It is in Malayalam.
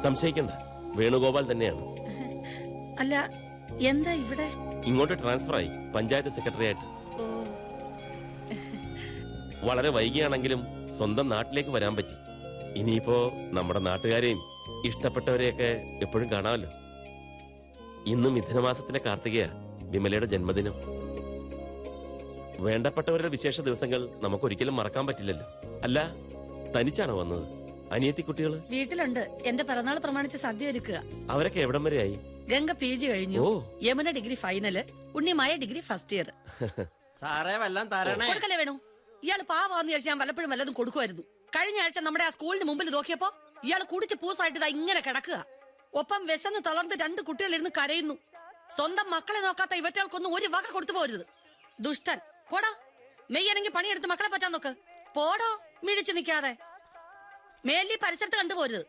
സംശയിക്കണ്ട, വേണുഗോപാൽ തന്നെയാണ്. അല്ല, എന്താ ഇവിടെ? ഇങ്ങോട്ട് ട്രാൻസ്ഫർ ആയി, പഞ്ചായത്ത് സെക്രട്ടറി ആയിട്ട്. വളരെ വൈകിയാണെങ്കിലും സ്വന്തം നാട്ടിലേക്ക് വരാൻ പറ്റി. ഇനിയിപ്പോ നമ്മുടെ നാട്ടുകാരെയും ഇഷ്ടപ്പെട്ടവരെയൊക്കെ എപ്പോഴും കാണാമല്ലോ. ഇന്ന് മിഥുനമാസത്തിലെ കാർത്തികയ, വിമലയുടെ ജന്മദിനം. വേണ്ടപ്പെട്ടവരുടെ വിശേഷ ദിവസങ്ങൾ നമുക്കൊരിക്കലും മറക്കാൻ പറ്റില്ലല്ലോ. അല്ല, തനിച്ചാണോ വന്നത്? അനിയത്തി കുട്ടികള് വീട്ടിലുണ്ട്. എന്റെ പിറന്നാൾ പ്രമാണിച്ച് സദ്യ ഒരുക്കുക. അവരൊക്കെ എവിടം വരെയായി? ഗംഗ PG കഴിഞ്ഞു, Yamuna degree final, Unnimaya degree first year. സാറേ വല്ലതും തരണേ. കൊടുക്കല്ലേ വേണു? ഇയാള് പാവാന്ന് വിചാരിച്ച് ഞാൻ വല്ലപ്പോഴും വല്ലതും കൊടുക്കുമായിരുന്നു. കഴിഞ്ഞ ആഴ്ച നമ്മുടെ ആ സ്കൂളിന് മുമ്പിൽ നോക്കിയപ്പോ ഇയാള് കുടിച്ച് പൂസായിട്ട് ഇതാ ഇങ്ങനെ കിടക്കുക. ഒപ്പം വിശന്ന് തളർന്ന് 2 കുട്ടികളിരുന്ന് കരയുന്നു. സ്വന്തം മക്കളെ നോക്കാത്ത ഇവറ്റകൾക്കൊന്നും ഒരു വക കൊടുത്തു പോരുത്. ദുഷ്ടൻ. പോടോ, മെയ്യാണെങ്കിൽ പണിയെടുത്ത് മക്കളെ പറ്റാൻ നോക്ക്. പോടോ, മിഴിച്ചു നിൽക്കാതെ. മേലി പരിസരത്ത് കണ്ടുപോരുത്.